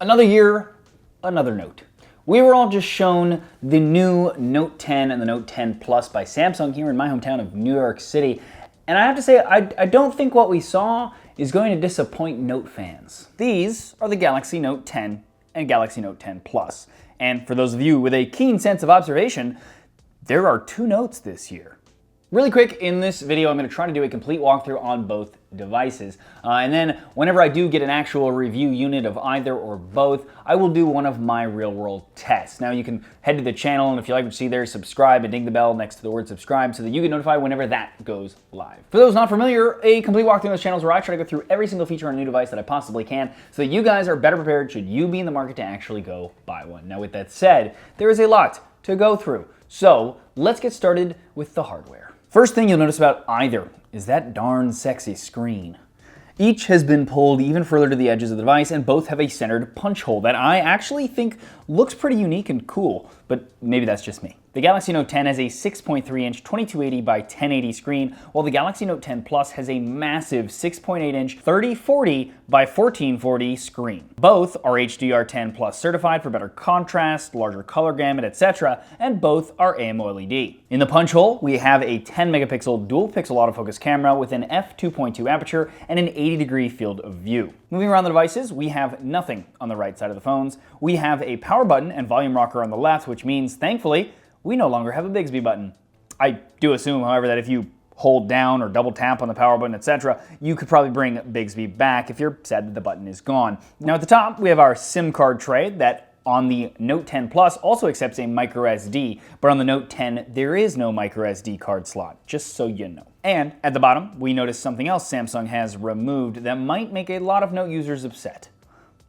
Another year, another Note. We were all just shown the new Note 10 and the Note 10 Plus by Samsung here in my hometown of New York City. And I have to say, I don't think what we saw is going to disappoint Note fans. These are the Galaxy Note 10 and Galaxy Note 10 Plus. And for those of you with a keen sense of observation, there are two Notes this year. Really quick, in this video, I'm going to try to do a complete walkthrough on both devices. And then whenever I do get an actual review unit of either or both, I will do one of my real-world tests. Now you can head to the channel, and if you like what you see there, subscribe and ding the bell next to the word subscribe so that you get notified whenever that goes live. For those not familiar, a complete walkthrough on those channels where I try to go through every single feature on a new device that I possibly can so that you guys are better prepared should you be in the market to actually go buy one. Now with that said, there is a lot to go through. So let's get started with the hardware. First thing you'll notice about either is that darn sexy screen. Each has been pulled even further to the edges of the device, and both have a centered punch hole that I actually think looks pretty unique and cool, but maybe that's just me. The Galaxy Note 10 has a 6.3-inch 2280 by 1080 screen, while the Galaxy Note 10 Plus has a massive 6.8-inch 3040 by 1440 screen. Both are HDR10 Plus certified for better contrast, larger color gamut, etc., and both are AMOLED. In the punch hole, we have a 10-megapixel dual-pixel autofocus camera with an f2.2 aperture and an 80-degree field of view. Moving around the devices, we have nothing on the right side of the phones. We have a power button and volume rocker on the left, which means, thankfully, we no longer have a Bixby button. I do assume, however, that if you hold down or double tap on the power button, etc., you could probably bring Bixby back if you're sad that the button is gone. Now at the top, we have our SIM card tray that on the Note 10 Plus also accepts a micro SD, but on the Note 10 there is no micro SD card slot, just so you know. And at the bottom, we notice something else Samsung has removed that might make a lot of Note users upset.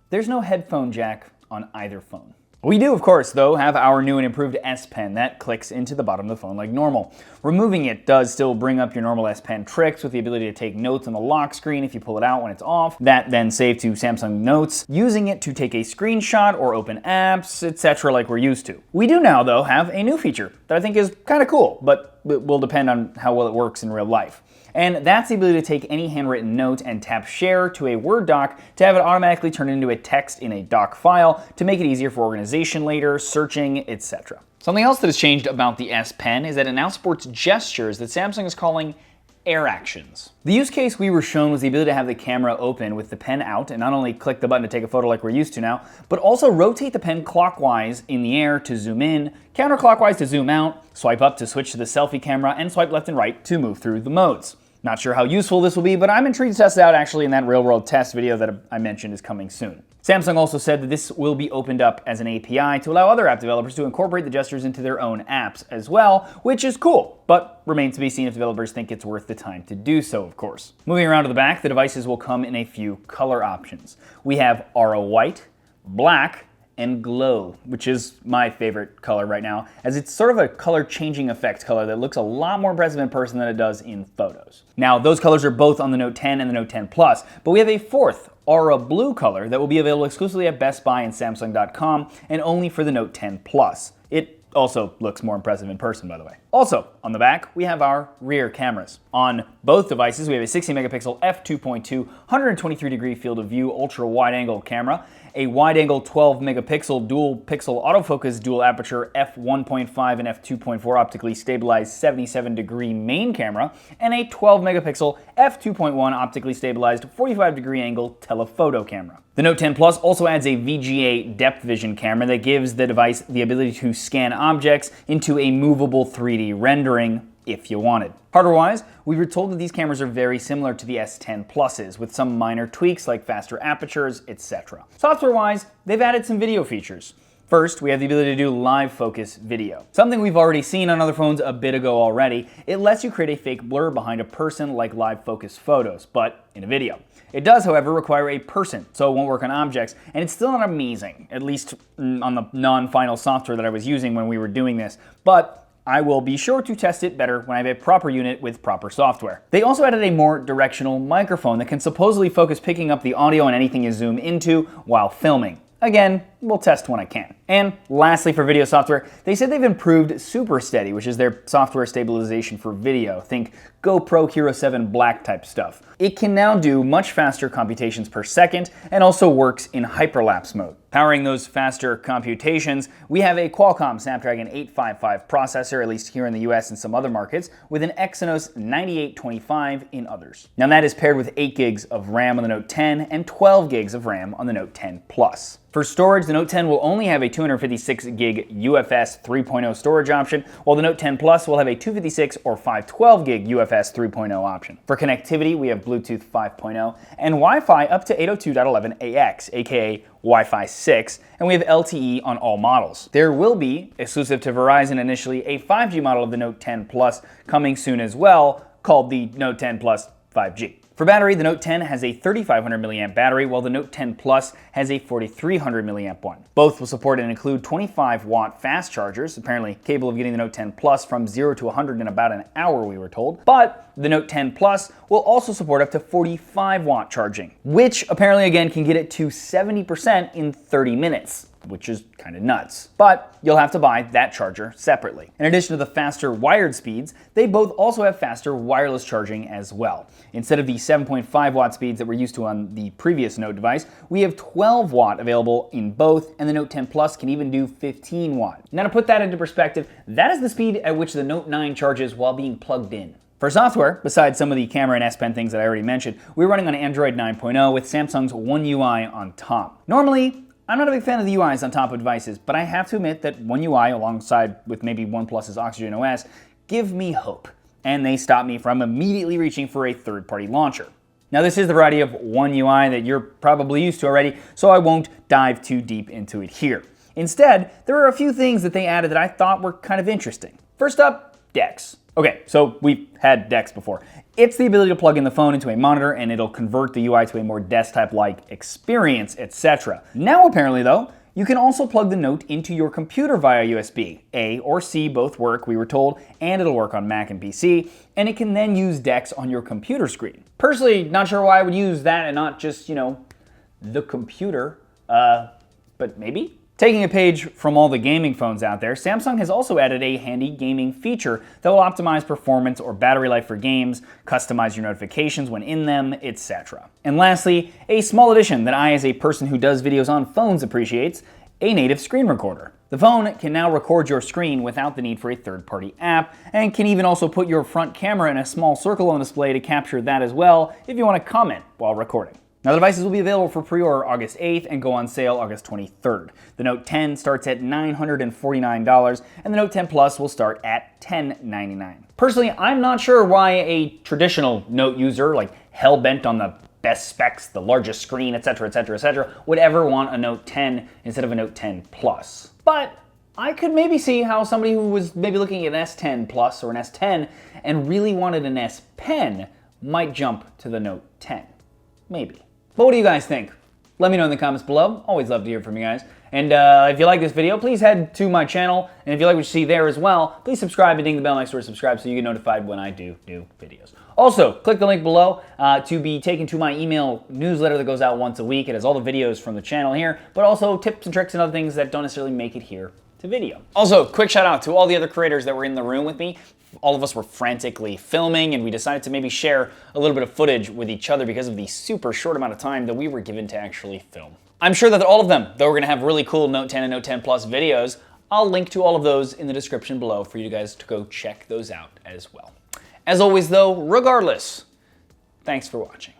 There's no headphone jack on either phone. We do, of course, though, have our new and improved S Pen that clicks into the bottom of the phone like normal. Removing it does still bring up your normal S Pen tricks with the ability to take notes on the lock screen if you pull it out when it's off. That then saved to Samsung Notes, using it to take a screenshot or open apps, etc. like we're used to. We do now, though, have a new feature that I think is kind of cool, but it will depend on how well it works in real life. And that's the ability to take any handwritten note and tap share to a Word doc to have it automatically turn into a text in a doc file to make it easier for organization later, searching, etc. Something else that has changed about the S Pen is that it now supports gestures that Samsung is calling air actions. The use case we were shown was the ability to have the camera open with the pen out and not only click the button to take a photo like we're used to now, but also rotate the pen clockwise in the air to zoom in, counterclockwise to zoom out, swipe up to switch to the selfie camera, and swipe left and right to move through the modes. Not sure how useful this will be, but I'm intrigued to test it out actually in that real-world test video that I mentioned is coming soon. Samsung also said that this will be opened up as an API to allow other app developers to incorporate the gestures into their own apps as well, which is cool, but remains to be seen if developers think it's worth the time to do so, of course. Moving around to the back, the devices will come in a few color options. We have Aura White, Black, and Glow, which is my favorite color right now, as it's sort of a color changing effect color that looks a lot more impressive in person than it does in photos. Now, those colors are both on the Note 10 and the Note 10 Plus, but we have a fourth Aura Blue color that will be available exclusively at Best Buy and Samsung.com and only for the Note 10 Plus. It also looks more impressive in person, by the way. Also, on the back, we have our rear cameras. On both devices, we have a 60-megapixel f2.2 123-degree field of view ultra-wide-angle camera, a wide-angle 12-megapixel dual-pixel autofocus dual aperture f1.5 and f2.4 optically stabilized 77-degree main camera, and a 12-megapixel f2.1 optically stabilized 45-degree angle telephoto camera. The Note 10 Plus also adds a VGA depth vision camera that gives the device the ability to scan objects into a movable 3D rendering if you wanted. Hardware-wise, we were told that these cameras are very similar to the S10 Pluses, with some minor tweaks like faster apertures, etc. Software-wise, they've added some video features. First, we have the ability to do live focus video. Something we've already seen on other phones a bit ago already. It lets you create a fake blur behind a person like live focus photos, but in a video. It does, however, require a person, so it won't work on objects, and it's still not amazing, at least on the non-final software that I was using when we were doing this, but I will be sure to test it better when I have a proper unit with proper software. They also added a more directional microphone that can supposedly focus picking up the audio on anything you zoom into while filming. Again, we'll test when I can. And lastly, for video software, they said they've improved SuperSteady, which is their software stabilization for video. Think GoPro Hero 7 Black type stuff. It can now do much faster computations per second and also works in hyperlapse mode. Powering those faster computations, we have a Qualcomm Snapdragon 855 processor, at least here in the US and some other markets, with an Exynos 9825 in others. Now that is paired with 8 gigs of RAM on the Note 10 and 12 gigs of RAM on the Note 10 Plus. For storage, the Note 10 will only have a 256 gig UFS 3.0 storage option, while the Note 10 Plus will have a 256 or 512 gig UFS 3.0 option. For connectivity, we have Bluetooth 5.0 and Wi-Fi up to 802.11ax, aka Wi-Fi 6, and we have LTE on all models. There will be, exclusive to Verizon initially, a 5G model of the Note 10 Plus coming soon as well, called the Note 10 Plus 5G. For battery, the Note 10 has a 3500 mAh battery, while the Note 10 Plus has a 4300 mAh one. Both will support and include 25-watt fast chargers, apparently capable of getting the Note 10 Plus from 0 to 100 in about an hour, we were told. But the Note 10 Plus will also support up to 45-watt charging, which apparently again can get it to 70% in 30 minutes. Which is kind of nuts. But you'll have to buy that charger separately. In addition to the faster wired speeds, they both also have faster wireless charging as well. Instead of the 7.5 watt speeds that we're used to on the previous Note device, we have 12 watt available in both, and the Note 10 Plus can even do 15 watt. Now to put that into perspective, that is the speed at which the Note 9 charges while being plugged in. For software, besides some of the camera and S Pen things that I already mentioned, we're running on Android 9.0 with Samsung's One UI on top. Normally, I'm not a big fan of the UIs on top of devices, but I have to admit that One UI, alongside with maybe OnePlus's Oxygen OS, give me hope, and they stop me from immediately reaching for a third-party launcher. Now this is the variety of One UI that you're probably used to already, so I won't dive too deep into it here. Instead, there are a few things that they added that I thought were kind of interesting. First up, DeX. Okay, so we've had DeX before. It's the ability to plug in the phone into a monitor and it'll convert the UI to a more desktop-like experience, etc. Now apparently though, you can also plug the Note into your computer via USB. A or C both work, we were told, and it'll work on Mac and PC, and it can then use DeX on your computer screen. Personally, not sure why I would use that and not just, the computer, but maybe? Taking a page from all the gaming phones out there, Samsung has also added a handy gaming feature that will optimize performance or battery life for games, customize your notifications when in them, etc. And lastly, a small addition that I, as a person who does videos on phones, appreciates, a native screen recorder. The phone can now record your screen without the need for a third-party app, and can even also put your front camera in a small circle on display to capture that as well if you want to comment while recording. Now the devices will be available for pre-order August 8th and go on sale August 23rd. The Note 10 starts at $949 and the Note 10 Plus will start at $1099. Personally, I'm not sure why a traditional Note user, like hell-bent on the best specs, the largest screen, etc., etc., etc., would ever want a Note 10 instead of a Note 10 Plus. But I could maybe see how somebody who was maybe looking at an S10 Plus or an S10 and really wanted an S Pen might jump to the Note 10. Maybe. But what do you guys think? Let me know in the comments below. Always love to hear from you guys. And if you like this video, please head to my channel. And if you like what you see there as well, please subscribe and ding the bell next to subscribe so you get notified when I do new videos. Also, click the link below to be taken to my email newsletter that goes out once a week. It has all the videos from the channel here, but also tips and tricks and other things that don't necessarily make it here to video. Also, quick shout out to all the other creators that were in the room with me. All of us were frantically filming, and we decided to maybe share a little bit of footage with each other because of the super short amount of time that we were given to actually film. I'm sure that all of them, though, we're going to have really cool Note 10 and Note 10 Plus videos. I'll link to all of those in the description below for you guys to go check those out as well. As always, though, regardless, thanks for watching.